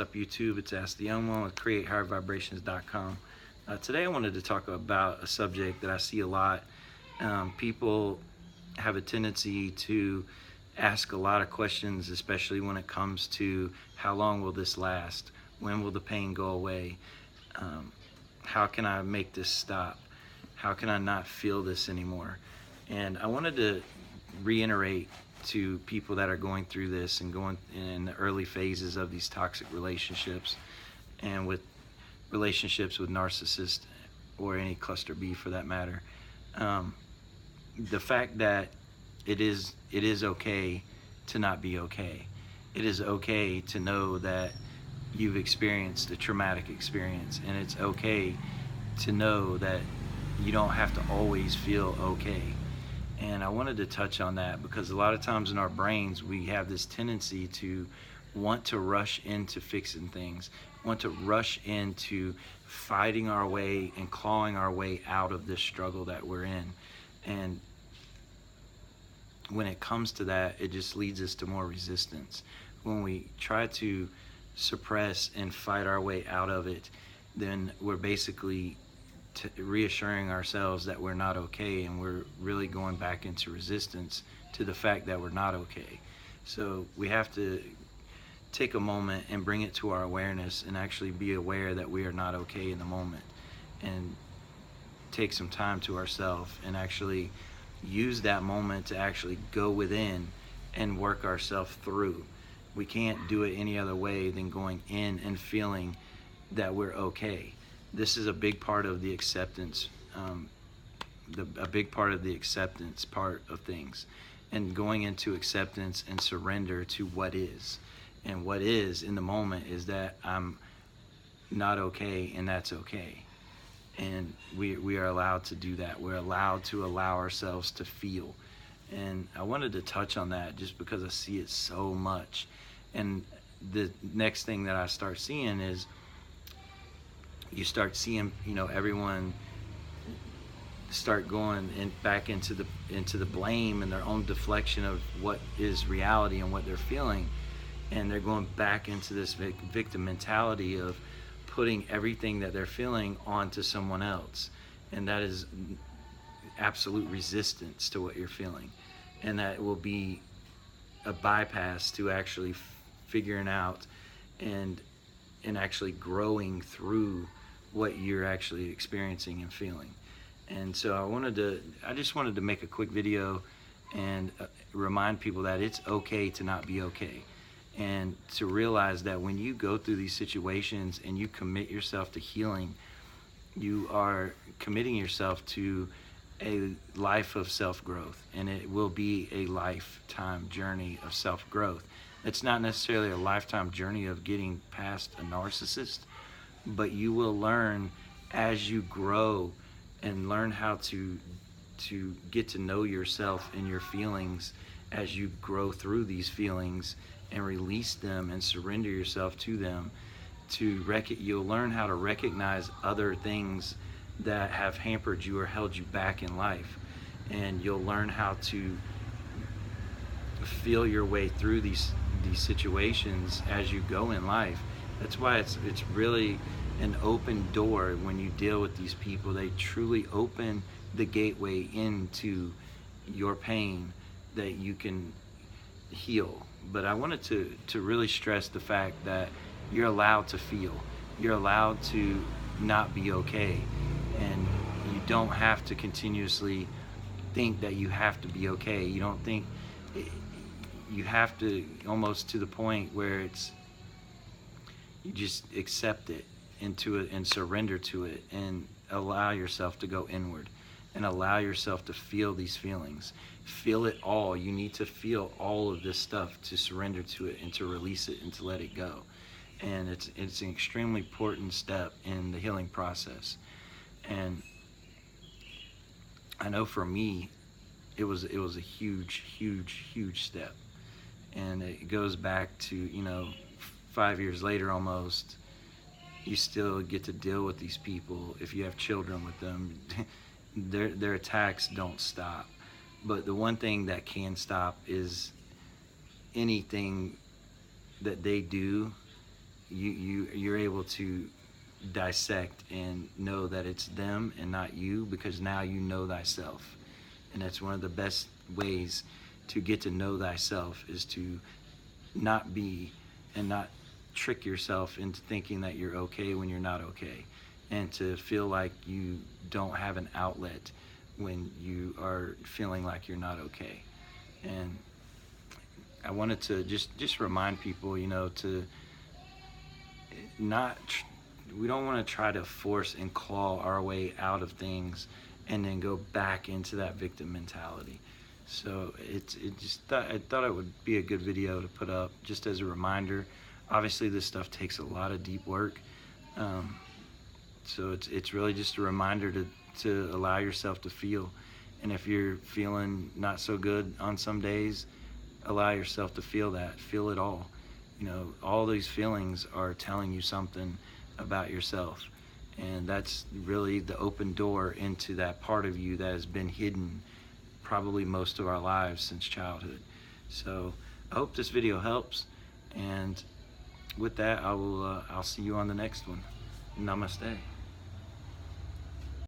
What's up, YouTube? It's Ask the Young One with CreateHigherVibrations.com. Today I wanted to talk about a subject that I see a lot. People have a tendency to ask a lot of questions, especially when it comes to how long will this last? When will the pain go away? How can I make this stop? How can I not feel this anymore? And I wanted to reiterate to people that are going through this and going in the early phases of these toxic relationships and with relationships with narcissists or any cluster B for that matter, the fact that it is okay to not be okay. It is okay to know that you've experienced a traumatic experience, and it's okay to know that you don't have to always feel okay. And I wanted to touch on that because a lot of times in our brains we have this tendency to want to rush into fixing things, want to rush into fighting our way and clawing our way out of this struggle that we're in. And when it comes to that, it just leads us to more resistance. When we try to suppress and fight our way out of it, then we're basically reassuring ourselves that we're not okay, and we're really going back into resistance to the fact that we're not okay. So we have to take a moment and bring it to our awareness and actually be aware that we are not okay in the moment, and take some time to ourselves and actually use that moment to actually go within and work ourselves through. We can't do it any other way than going in and feeling that we're okay. This is a big part of the acceptance, a big part of the acceptance part of things, and going into acceptance and surrender to what is. And what is in the moment is that I'm not okay, and that's okay. And we are allowed to do that. We're allowed to allow ourselves to feel. And I wanted to touch on that just because I see it so much. And the next thing that I start seeing is, you start seeing, everyone start going back into the blame and their own deflection of what is reality and what they're feeling, and they're going back into this victim mentality of putting everything that they're feeling onto someone else, and that is absolute resistance to what you're feeling, and that will be a bypass to actually figuring out and actually growing through what you're actually experiencing and feeling. And so I just wanted to make a quick video and remind people that it's okay to not be okay, and to realize that when you go through these situations and you commit yourself to healing, you are committing yourself to a life of self-growth, and it will be a lifetime journey of self-growth. It's not necessarily a lifetime journey of getting past a narcissist, but you will learn as you grow and learn how to get to know yourself and your feelings as you grow through these feelings and release them and surrender yourself to them. You'll learn how to recognize other things that have hampered you or held you back in life, and you'll learn how to feel your way through these situations as you go in life. That's why it's really an open door when you deal with these people. They truly open the gateway into your pain that you can heal. But I wanted to really stress the fact that you're allowed to feel. You're allowed to not be okay. And you don't have to continuously think that you have to be okay. You don't think you have to, almost to the point where you just accept it into it and surrender to it and allow yourself to go inward and allow yourself to feel these feelings. Feel it all. You need to feel all of this stuff to surrender to it and to release it and to let it go. And it's an extremely important step in the healing process. And I know for me, it was a huge step. And it goes back to, 5 years later almost, you still get to deal with these people. If you have children with them, their attacks don't stop. But the one thing that can stop is anything that they do you're able to dissect and know that it's them and not you, because now you know thyself. And that's one of the best ways to get to know thyself, is to not be and not trick yourself into thinking that you're okay when you're not okay, and to feel like you don't have an outlet when you are feeling like you're not okay. And I wanted to just remind people, to not we don't want to try to force and claw our way out of things and then go back into that victim mentality. So I thought it would be a good video to put up just as a reminder. Obviously, this stuff takes a lot of deep work, so it's really just a reminder to allow yourself to feel. And if you're feeling not so good on some days, allow yourself to feel that. Feel it all. All these feelings are telling you something about yourself, and that's really the open door into that part of you that has been hidden probably most of our lives since childhood. So I hope this video helps, and with that, I'll see you on the next one. Namaste.